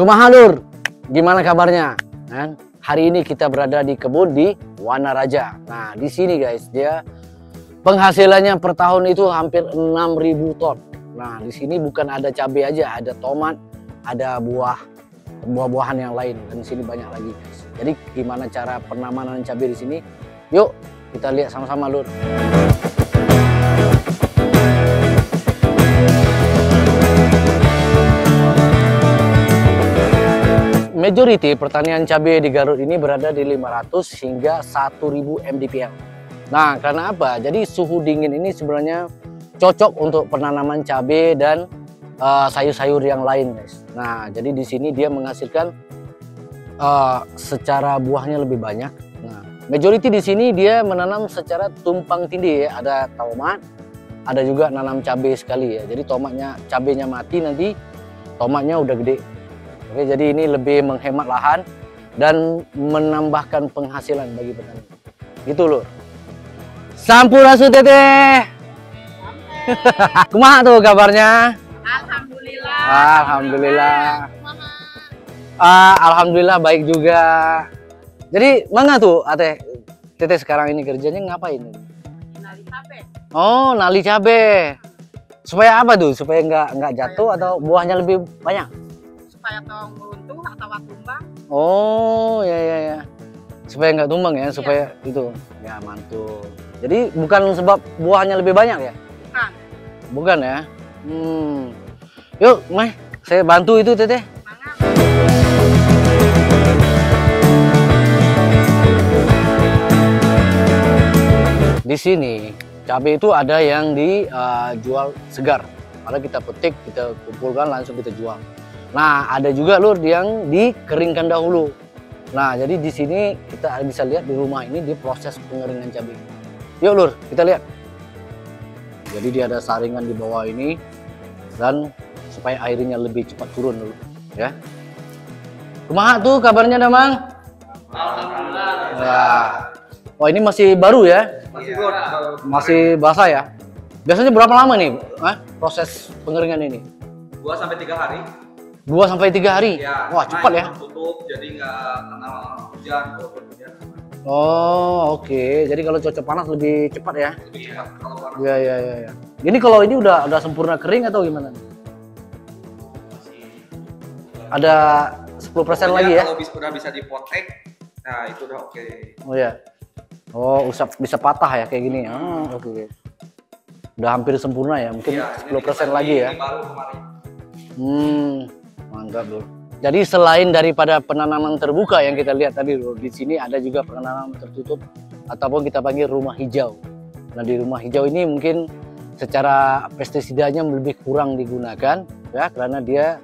Kumaha lur, gimana kabarnya? Kan? Hari ini kita berada di kebun di Wanaraja. Nah, di sini guys, dia penghasilannya per tahun itu hampir 6.000 ton. Nah, di sini bukan ada cabai aja, ada tomat, ada buah-buahan yang lain, dan di sini banyak lagi guys. Jadi gimana cara penanaman cabai di sini? Yuk, kita lihat sama-sama lur. Majority pertanian cabai di Garut ini berada di 500 hingga 1000 mdpl. Nah, karena apa? Jadi suhu dingin ini sebenarnya cocok untuk penanaman cabai dan sayur-sayur yang lain, guys. Nah, jadi di sini dia menghasilkan secara buahnya lebih banyak. Nah, majority di sini dia menanam secara tumpang tindih ya. Ada tomat, ada juga nanam cabai sekali ya. Jadi cabainya mati, nanti tomatnya udah gede. Oke, jadi ini lebih menghemat lahan dan menambahkan penghasilan bagi petani. Gitu loh. Sampurasun teteh. Kumaha tuh kabarnya? Alhamdulillah. Alhamdulillah. Alhamdulillah baik juga. Jadi mana tuh Ateh? Teteh sekarang ini kerjanya ngapain? Nali cabe. Oh, nali cabe. Supaya apa tuh? Supaya nggak jatuh atau buahnya lebih banyak? Supaya tong meruntuh atau tumbang. Oh, ya. Supaya nggak tumbang ya, supaya itu. Ya, mantul. Jadi bukan sebab buahnya lebih banyak ya? Bukan. Bukan ya? Yuk, Meh, saya bantu itu teteh. Semangat. Di sini cabai itu ada yang dijual segar. Kalau kita petik, kita kumpulkan langsung kita jual. Nah, ada juga lur yang dikeringkan dahulu. Nah, jadi di sini kita bisa lihat di rumah ini di proses pengeringan cabai. Yuk lur, kita lihat. Jadi dia ada saringan di bawah ini dan supaya airnya lebih cepat turun dulu, ya. Kumaha tuh kabarnya, Damang? Alhamdulillah. Nah, oh ini masih baru ya? Masih basah ya? Biasanya berapa lama nih, proses pengeringan ini? 2 sampai 3 hari. 2 sampai 3 hari? Ya, wah cepat ya? Tutup, jadi nggak kena hujan. Hujan. Oh oke, jadi kalau cuaca panas lebih cepat ya? Lebih cepat kalau panas. Ya. Ini kalau ini udah sempurna kering atau gimana? Ada 10% lagi ya? Kalau udah bisa dipotek, nah itu udah oke. Oh ya. Oh, bisa patah ya kayak gini. Oke. Udah hampir sempurna ya, mungkin Ya, 10% lagi ya. Ini baru kemarin. Mantap loh. Jadi selain daripada penanaman terbuka yang kita lihat tadi loh, di sini ada juga penanaman tertutup ataupun kita panggil rumah hijau. Nah, di rumah hijau ini mungkin secara pestisidanya lebih kurang digunakan ya, karena dia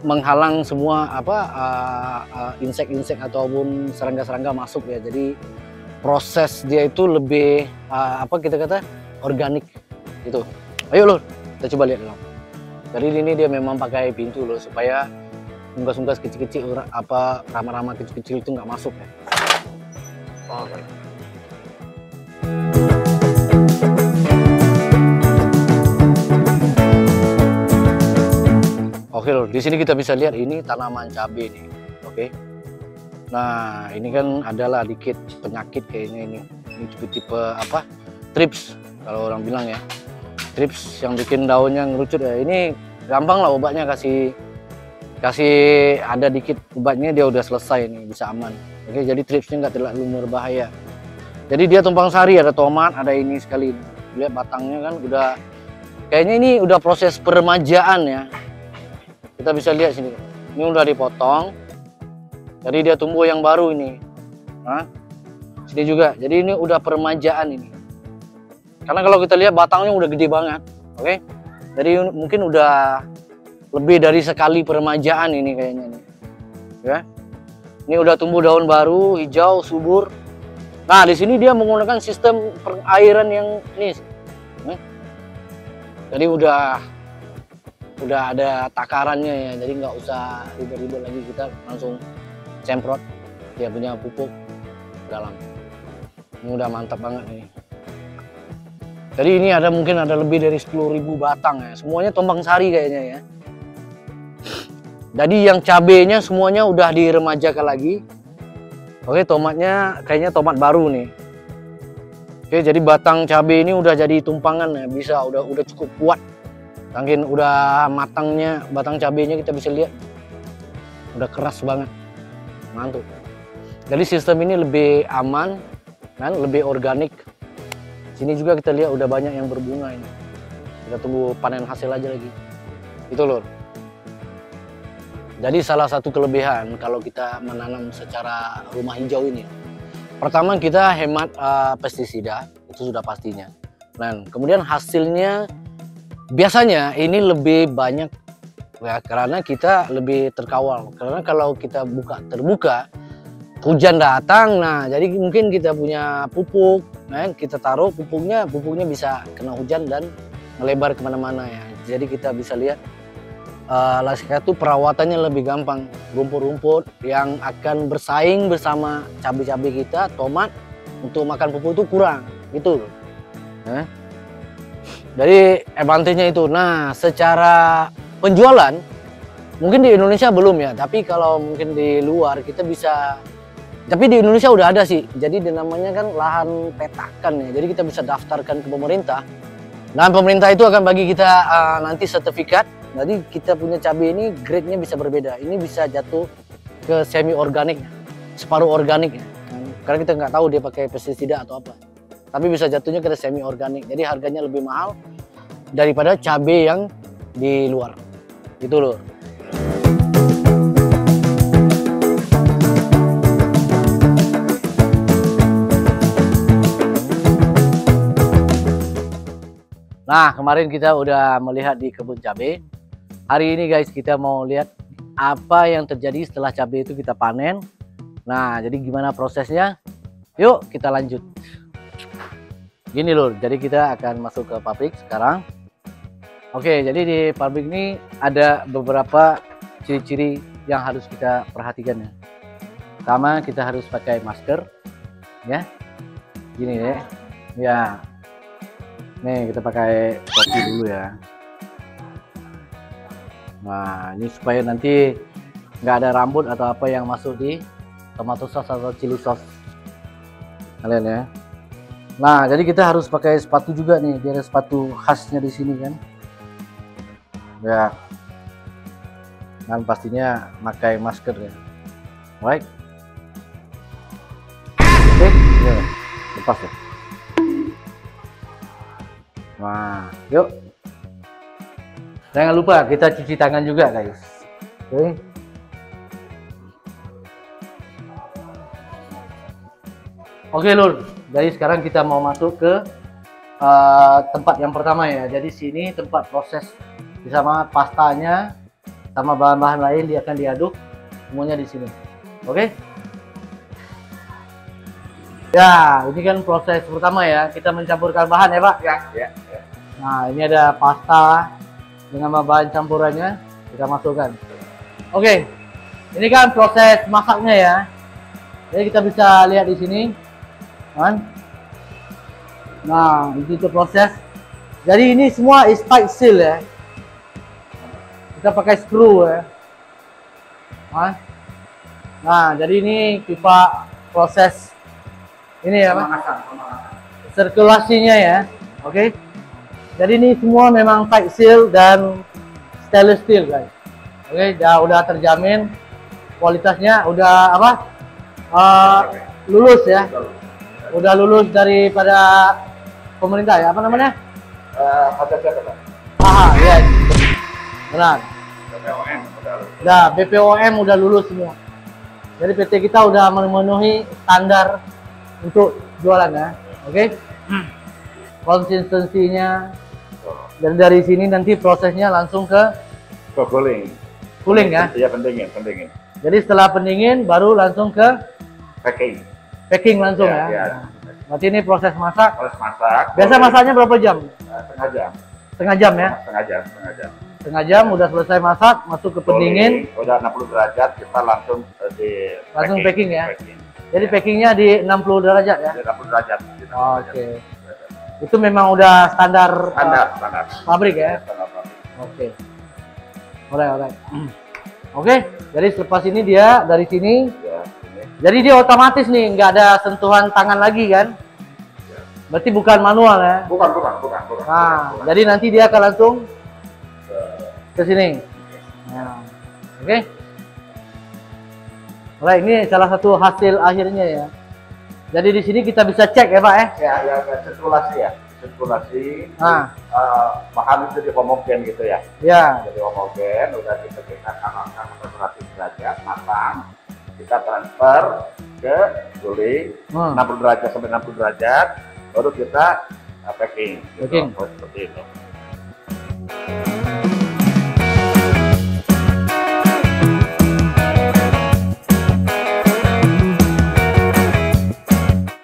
menghalang semua insek-insek ataupun serangga-serangga masuk ya. Jadi proses dia itu lebih kita kata organik gitu. Ayo loh, kita coba lihat dulu. Jadi ini dia memang pakai pintu loh supaya unggas-unggas kecil-kecil rama-rama kecil-kecil itu nggak masuk ya. Oke. Oke loh, di sini kita bisa lihat ini tanaman cabai nih. Oke. Nah, ini kan adalah dikit penyakit kayaknya ini. Ini tipe-tipe trips kalau orang bilang ya. Trips yang bikin daunnya ngerucut ya. Ini gampang lah obatnya, kasih ada dikit obatnya dia udah selesai nih, bisa aman. Oke, jadi tripsnya nggak terlalu berbahaya. Jadi dia tumpang sari, ada tomat, ada ini sekali. Lihat batangnya kan udah kayaknya ini udah proses peremajaan ya. Kita bisa lihat sini. Ini udah dipotong. Jadi dia tumbuh yang baru ini. Sini juga. Jadi ini udah peremajaan ini. Karena kalau kita lihat batangnya udah gede banget, oke? Jadi mungkin udah lebih dari sekali peremajaan ini kayaknya nih, ya. Ini udah tumbuh daun baru, hijau, subur. Nah di sini dia menggunakan sistem perairan yang ini, jadi udah ada takarannya ya. Jadi nggak usah ribet-ribet lagi, kita langsung semprot dia punya pupuk dalam. Ini udah mantap banget nih. Jadi ini mungkin ada lebih dari 10.000 batang ya. Semuanya tombang sari kayaknya ya. Jadi yang cabenya semuanya udah diremajakan lagi. Oke, tomatnya kayaknya tomat baru nih. Oke, jadi batang cabai ini udah jadi tumpangan ya, bisa udah cukup kuat. Saking udah matangnya batang cabenya kita bisa lihat. Udah keras banget. Mantap. Jadi sistem ini lebih aman dan lebih organik. Sini juga kita lihat udah banyak yang berbunga ini. Kita tunggu panen hasil aja lagi. Itu lur. Jadi salah satu kelebihan kalau kita menanam secara rumah hijau ini, pertama kita hemat pestisida, itu sudah pastinya. Dan kemudian hasilnya biasanya ini lebih banyak ya, karena kita lebih terkawal. Karena kalau kita terbuka, hujan datang, nah jadi mungkin kita punya pupuk, kita taruh pupuknya bisa kena hujan dan melebar kemana-mana ya. Jadi kita bisa lihat itu perawatannya lebih gampang. Rumput-rumput yang akan bersaing bersama cabai-cabai kita, tomat untuk makan pupuk itu kurang, gitu. Jadi advantage-nya itu. Nah, secara penjualan mungkin di Indonesia belum ya, tapi kalau mungkin di luar kita bisa. Tapi di Indonesia udah ada sih. Jadi namanya kan lahan petakan ya. Jadi kita bisa daftarkan ke pemerintah. Dan pemerintah itu akan bagi kita nanti sertifikat. Jadi kita punya cabai ini grade-nya bisa berbeda. Ini bisa jatuh ke semi organik, separuh organik ya. Karena kita nggak tahu dia pakai pestisida atau apa. Tapi bisa jatuhnya ke semi organik. Jadi harganya lebih mahal daripada cabai yang di luar. Itu loh. Nah, kemarin kita udah melihat di kebun cabai. Hari ini guys kita mau lihat apa yang terjadi setelah cabai itu kita panen. Nah, jadi gimana prosesnya? Yuk kita lanjut. Gini loh, jadi kita akan masuk ke pabrik sekarang. Oke, jadi di pabrik ini ada beberapa ciri-ciri yang harus kita perhatikan ya. Pertama, kita harus pakai masker ya. Gini deh. Ya. Nih kita pakai topi dulu ya. Nah ini supaya nanti nggak ada rambut atau apa yang masuk di tomato sauce atau chili sauce kalian ya. Nah jadi kita harus pakai sepatu juga nih, biar ada sepatu khasnya di sini kan. Ya. Dan pastinya pakai masker ya. Baik. Oke, ya. Lepas ya. Nah, yuk. Jangan lupa kita cuci tangan juga, guys. Oke. Oke, Lur. Jadi sekarang kita mau masuk ke tempat yang pertama ya. Jadi sini tempat proses bersama pastanya sama bahan-bahan lain dia akan diaduk semuanya di sini. Oke? Ya, ini kan proses pertama ya. Kita mencampurkan bahan ya, Pak? Ya. Nah, ini ada pasta dengan bahan campurannya, kita masukkan. Oke, ini kan proses masaknya ya. Jadi kita bisa lihat di sini, kan? Nah, itu proses. Jadi ini semua is tight seal ya. Kita pakai screw ya. Nah, jadi ini pipa proses ini ya, Pak. Sirkulasinya ya. Oke. Jadi ini semua memang tight seal dan stainless steel guys. Oke, udah terjamin kualitasnya, udah apa? Lulus ya. Udah lulus daripada pemerintah ya, apa namanya? Ya. Benar. Nah, BPOM udah lulus semua. Jadi PT kita udah memenuhi standar untuk jualan ya. Oke. Konsistensinya. Dan dari sini nanti prosesnya langsung ke cooling. Cooling ya? Iya, pendingin. Jadi setelah pendingin baru langsung ke Packing. Packing langsung ya. Ya. Berarti ini proses masak. Proses masak. Biasa masaknya berapa jam? Setengah jam. Setengah jam ya? Setengah jam. Setengah jam udah selesai masak, masuk ke pendingin. Udah 60 derajat, kita langsung di packing ya. Jadi packingnya di 60 derajat ya? Di 60 derajat. Oke. Itu memang udah standar Standar. pabrik ya? Standar pabrik. Oke. Alright. Oke, jadi selepas ini dia dari sini, Ya, ini. jadi dia otomatis nih, nggak ada sentuhan tangan lagi kan? Berarti bukan manual ya? Bukan. Nah, jadi nanti dia akan langsung ke sini. Nah, oke. Baik, ini salah satu hasil akhirnya ya. Jadi di sini kita bisa cek ya Pak ya? Ya, sirkulasi ya. Sirkulasi. Nah, Bahan itu dihomogen gitu ya. ya. Jadi homogen, udah kita kanalkan ke 100 derajat, matang. Kita transfer ke guling 60 derajat sampai 60 derajat, baru kita packing. Gitu. Packing. Seperti itu.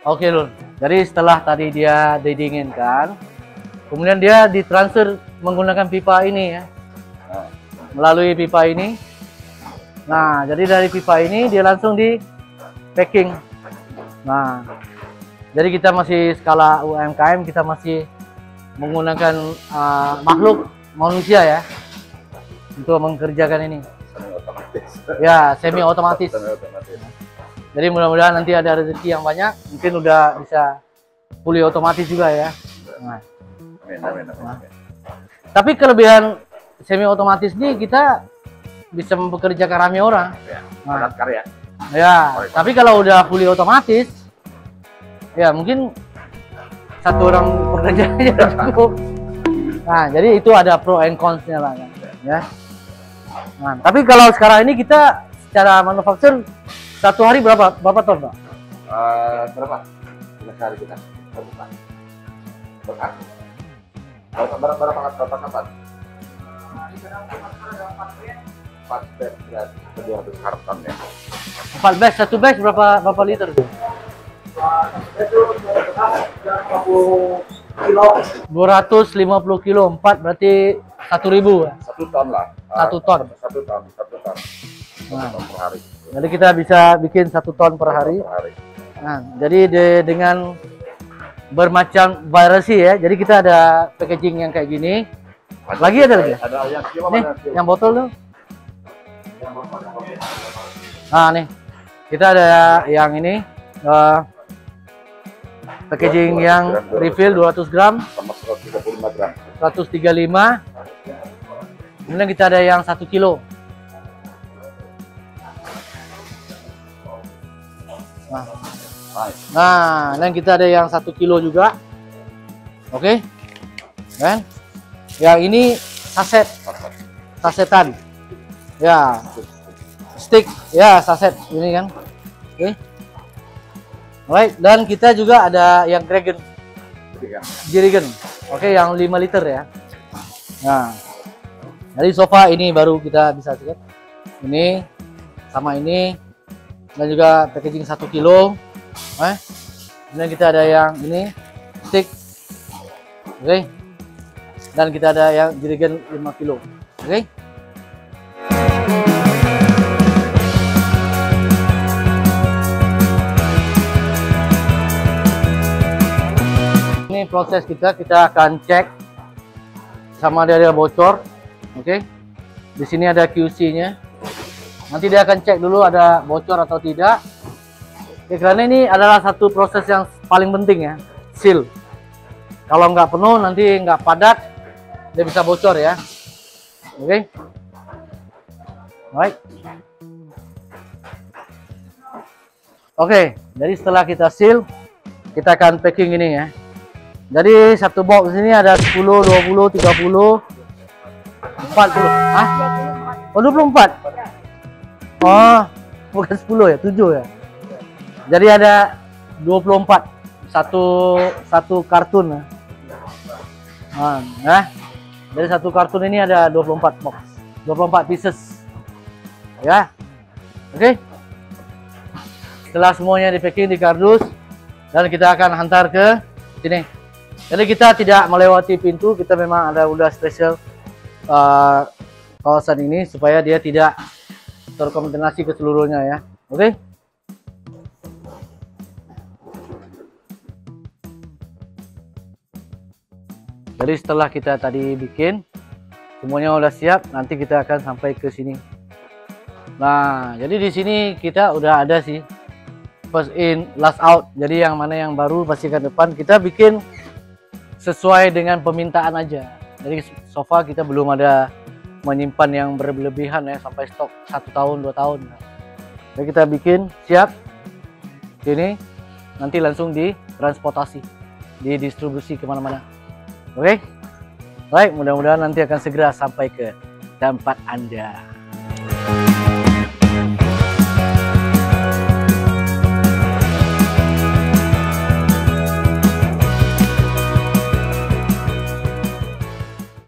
Oke Lun. Jadi setelah tadi dia didinginkan, kemudian dia ditransfer menggunakan pipa ini ya. Melalui pipa ini. Nah, jadi dari pipa ini dia langsung di packing. Nah, jadi kita masih skala UMKM, kita masih menggunakan makhluk manusia ya untuk mengerjakan ini. Semi otomatis. Ya, semi otomatis. Semi otomatis. Jadi mudah-mudahan nanti ada rezeki yang banyak, mungkin udah bisa fully otomatis juga ya. Nah. Amin. Tapi kelebihan semi otomatis ini kita bisa mempekerjakan ramai orang. Ya, Nah. padat karya. Ya, tapi kalau udah fully otomatis, ya mungkin satu orang bekerja aja cukup. Nah, jadi itu ada pro and cons-nya lah kan. Ya. Nah, tapi kalau sekarang ini kita secara manufaktur satu hari berapa ton Pak? Berapa? Hari kita. Berapa kapan? 4 batch berarti 200 karton ya. 4 batch, satu batch berapa liter tuh? 250 kilo 4 berarti 1.000 ya? 1 ton lah. 1 ton. 1 ton. 1 ton. Nah. 1 ton per hari. Jadi kita bisa bikin 1 ton per hari. Nah, jadi dengan bermacam variasi ya. Jadi kita ada packaging yang kayak gini. Lagi ada lagi? Ada yang kilo, Nih, yang botol tuh. Nah, nih. Kita ada yang ini packaging yang refill 200 gram, sama 135 gram. 135. Kemudian kita ada yang 1 kilo. Nah, dan kita ada yang 1 kilo juga. Oke. Kan? Yang ini sasetan. Ya. Stick, ya saset ini kan. Oke. Alright, dan kita juga ada yang jerigen. Oke, yang 5 liter ya. Nah. Dari sofa ini baru kita bisa lihat. Ini sama ini dan juga packaging 1 kilo. Kemudian kita ada yang ini stick. Oke. Dan kita ada yang jerigen 5 kilo. Oke. Ini proses kita akan cek sama dia ada bocor. Oke. Di sini ada QC-nya. Nanti dia akan cek dulu ada bocor atau tidak. Ya, karena ini adalah satu proses yang paling penting ya, seal. Kalau nggak penuh nanti nggak padat, dia bisa bocor ya. Oke. Baik. Oke, jadi setelah kita seal, kita akan packing ini ya. Jadi satu box ini ada 10, 20, 30, 40. Hah? Oh, 24. Oh, bukan 10 ya, 7 ya. Jadi ada 24 satu kartun ya. Nah, dari satu kartun ini ada 24 box, 24 pieces. Ya. Oke. Setelah semuanya di packing di kardus dan kita akan hantar ke sini. Jadi kita tidak melewati pintu, kita memang ada udah spesial kawasan ini supaya dia tidak terkontaminasi ke seluruhnya ya. Oke. Jadi setelah kita tadi bikin semuanya udah siap, nanti kita akan sampai ke sini. Nah, jadi di sini kita udah ada sih first in last out. Jadi yang mana yang baru pastikan depan. Kita bikin sesuai dengan permintaan aja. Jadi so far kita belum ada menyimpan yang berlebihan ya sampai stok 1 tahun 2 tahun. Jadi kita bikin siap ini nanti langsung ditransportasi, didistribusi kemana-mana. Oke, baik, mudah-mudahan nanti akan segera sampai ke tempat Anda.